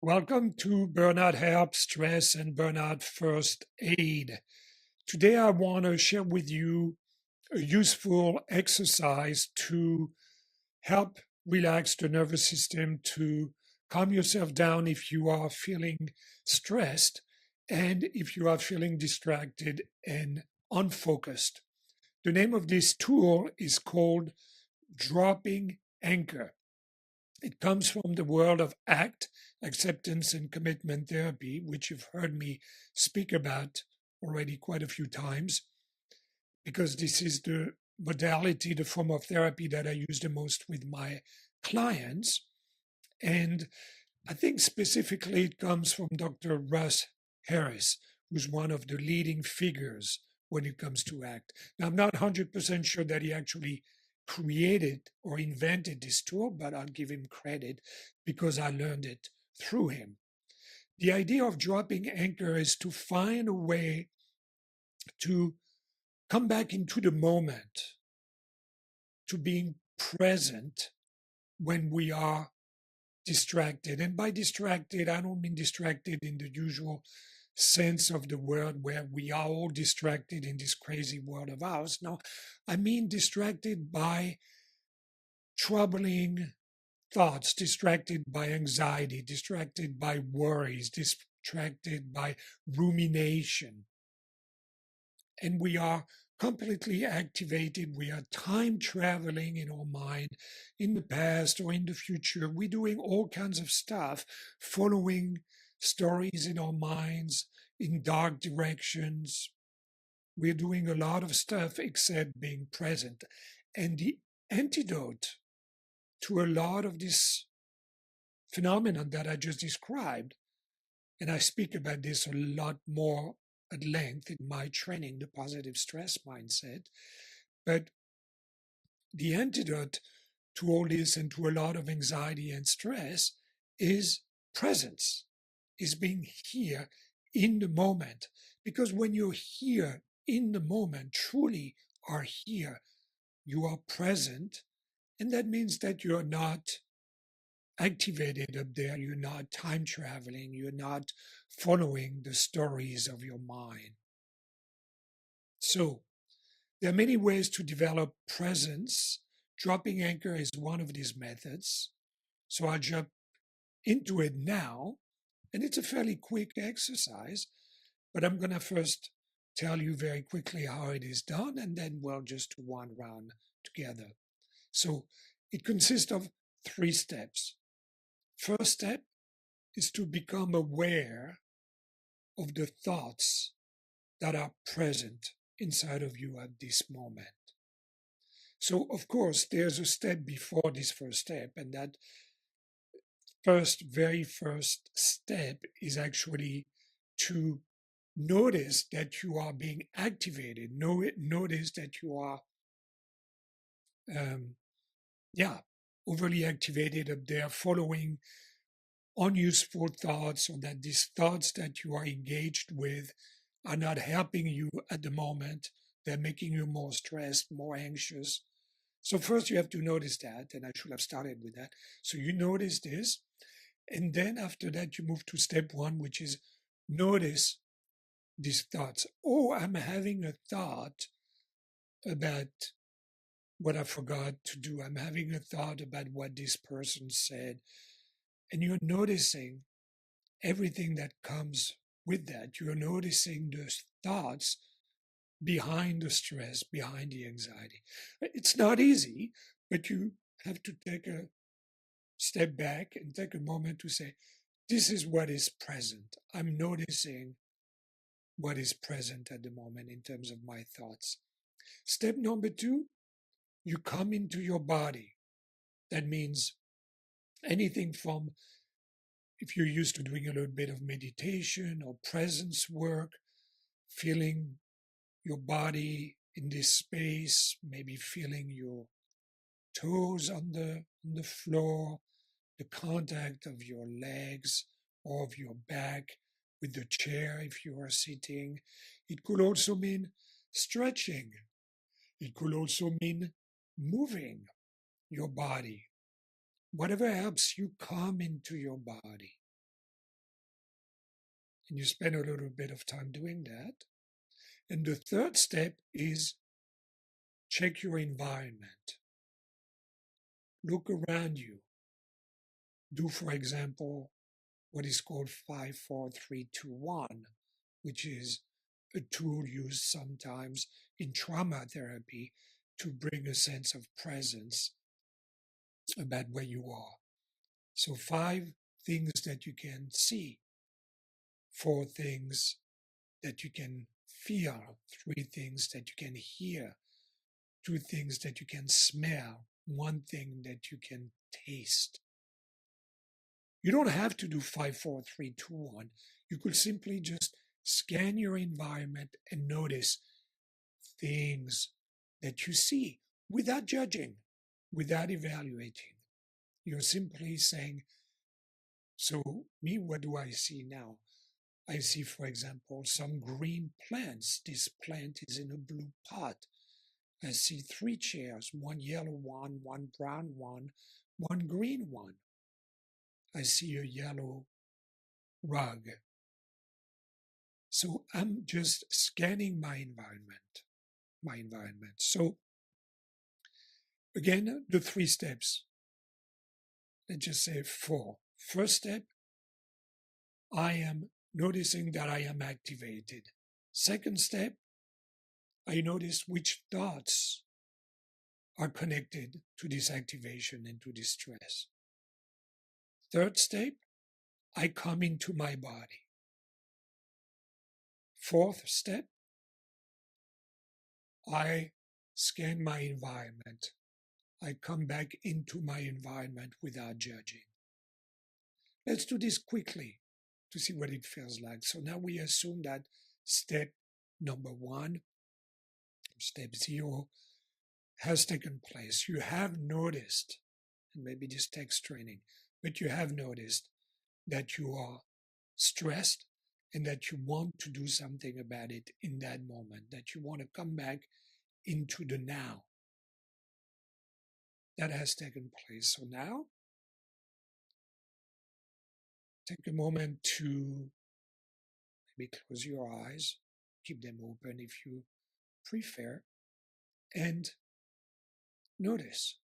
Welcome to Burnout Help, Stress, and Burnout First Aid. Today, I want to share with you a useful exercise to help relax the nervous system, to calm yourself down if you are feeling stressed and if you are feeling distracted and unfocused. The name of this tool is called Dropping Anchor. It comes from the world of ACT, acceptance and commitment therapy, which you've heard me speak about already quite a few times, because this is the modality, the form of therapy that I use the most with my clients. And I think specifically it comes from Dr. Russ Harris, who's one of the leading figures when it comes to ACT. Now, I'm not 100% sure that he actually created or invented this tool, but I'll give him credit because I learned it through him. The idea of dropping anchor is to find a way to come back into the moment, to being present when we are distracted. And by distracted, I don't mean distracted in the usual sense of the word where we are all distracted in this crazy world of ours. No, I mean distracted by troubling thoughts, distracted by anxiety, distracted by worries, distracted by rumination. And we are completely activated. We are time traveling in our mind in the past or in the future. We're doing all kinds of stuff, following stories in our minds in dark directions. We're doing a lot of stuff except being present. And the antidote to a lot of this phenomenon that I just described, and I speak about this a lot more at length in my training, the positive stress mindset, but the antidote to all this and to a lot of anxiety and stress is presence, is being here in the moment. Because when you're here in the moment, truly are here, you are present, and that means that you're not activated up there, you're not time traveling, you're not following the stories of your mind. So there are many ways to develop presence. Dropping anchor is one of these methods. So I'll jump into it now. And it's a fairly quick exercise, but I'm going to first tell you very quickly how it is done, and then we'll just do one round together. So it consists of 3 steps. First step is to become aware of the thoughts that are present inside of you at this moment. So, of course, there's a step before this first step, and that very first step is actually to notice that you are being activated. Notice that you are, overly activated up there, following unuseful thoughts, or that these thoughts that you are engaged with are not helping you at the moment. They're making you more stressed, more anxious. So first you have to notice that, and I should have started with that. So you notice this, and then after that you move to step 1, which is notice these thoughts. Oh, I'm having a thought about what I forgot to do. I'm having a thought about what this person said. And you're noticing everything that comes with that. You're noticing those thoughts behind the stress, behind the anxiety. It's not easy, but you have to take a step back and take a moment to say, this is what is present. I'm noticing what is present at the moment in terms of my thoughts. Step number 2, you come into your body. That means anything from, if you're used to doing a little bit of meditation or presence work, feeling your body in this space, maybe feeling your toes on the floor, the contact of your legs or of your back with the chair if you are sitting. It could also mean stretching. It could also mean moving your body. Whatever helps you come into your body. And you spend a little bit of time doing that. And the third step is check your environment. Look around you. Do, for example, what is called 5, 4, 3, 2, 1, which is a tool used sometimes in trauma therapy to bring a sense of presence about where you are. So 5 things that you can see, 4 things that you can feel, 3 things that you can hear, 2 things that you can smell, 1 thing that you can taste. You don't have to do 5, 4, 3, 2, 1. You could simply just scan your environment and notice things that you see without judging, without evaluating. You're simply saying, so me, what do I see now? I see, for example, some green plants. This plant is in a blue pot. I see 3 chairs, 1 yellow one, 1 brown one green one. I see a yellow rug. So I'm just scanning my environment. So again, the 3 steps. Let's just say 4. First step, I am noticing that I am activated. Second step, I notice which thoughts are connected to this activation and to this stress. Third step, I come into my body. Fourth step, I scan my environment. I come back into my environment without judging. Let's do this quickly to see what it feels like. So now we assume that step number 1, step 0, has taken place. You have noticed, and maybe this takes training, but you have noticed that you are stressed and that you want to do something about it in that moment, that you want to come back into the now. That has taken place. So now, take a moment to maybe close your eyes, keep them open if you prefer, and notice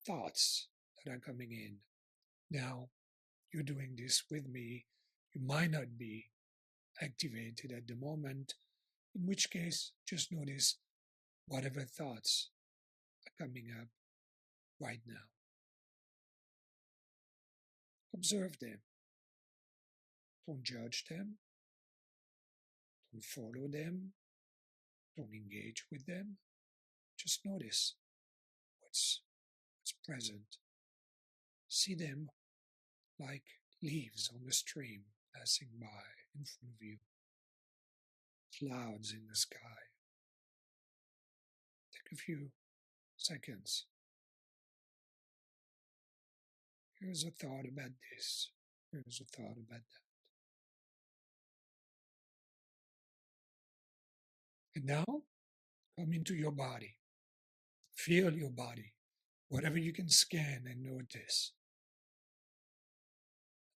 thoughts that are coming in. Now, you're doing this with me. You might not be activated at the moment, in which case, just notice whatever thoughts are coming up right now. Observe them. Don't judge them. Don't follow them. Don't engage with them. Just notice what's present. See them like leaves on a stream passing by in front of you, clouds in the sky. Take a few seconds. Here's a thought about this. Here's a thought about that. And now, come into your body. Feel your body, whatever you can scan and notice.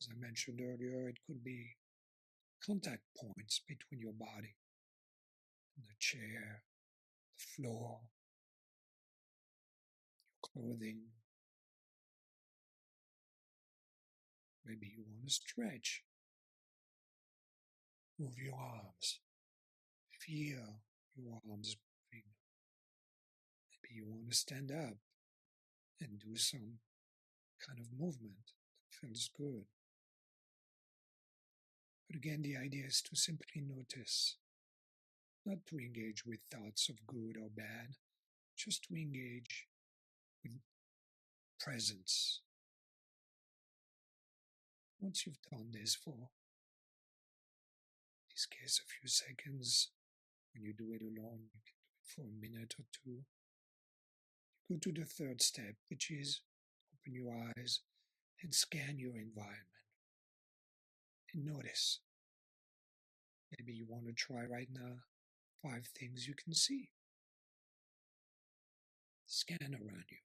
As I mentioned earlier, it could be contact points between your body and the chair, the floor, your clothing. Maybe you want to stretch. Move your arms. Feel your arms moving. Maybe you want to stand up and do some kind of movement that feels good. But again, the idea is to simply notice, not to engage with thoughts of good or bad, just to engage with presence. Once you've done this for, in this case, a few seconds, when you do it alone, you can do it for a minute or 2. You go to the third step, which is open your eyes and scan your environment and notice. Maybe you want to try right now 5 things you can see. Scan around you.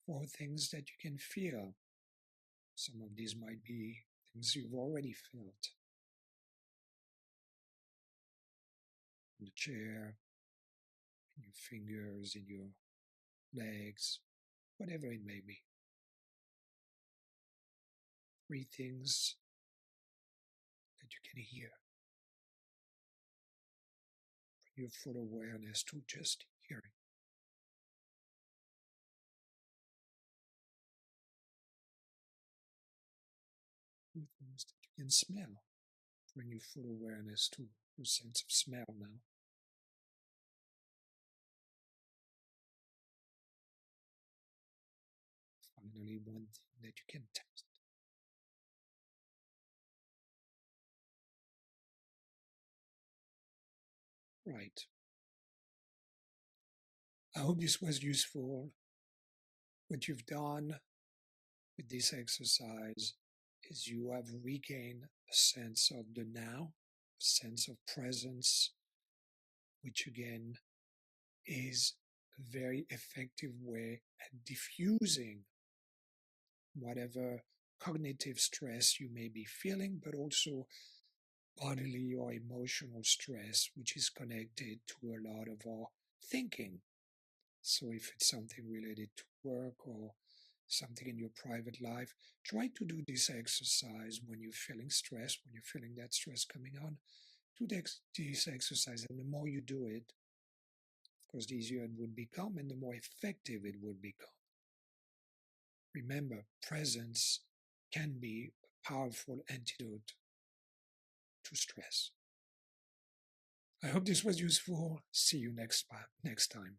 4 things that you can feel. Some of these might be things you've already felt in the chair, in your fingers, in your legs, whatever it may be. 3 things that you can hear. Bring your full awareness to just hearing. 2 things that you can smell. Bring your full awareness to your sense of smell now. Finally, 1 thing that you can taste. Right. I hope this was useful. What you've done with this exercise is you have regained a sense of the now, a sense of presence, which again is a very effective way at diffusing whatever cognitive stress you may be feeling, but also bodily or emotional stress, which is connected to a lot of our thinking. So if it's something related to work or something in your private life, try to do this exercise when you're feeling stress, when you're feeling that stress coming on. Do this exercise, and the more you do it, of course, the easier it would become and the more effective it would become. Remember, presence can be a powerful antidote to stress. I hope this was useful. See you next time.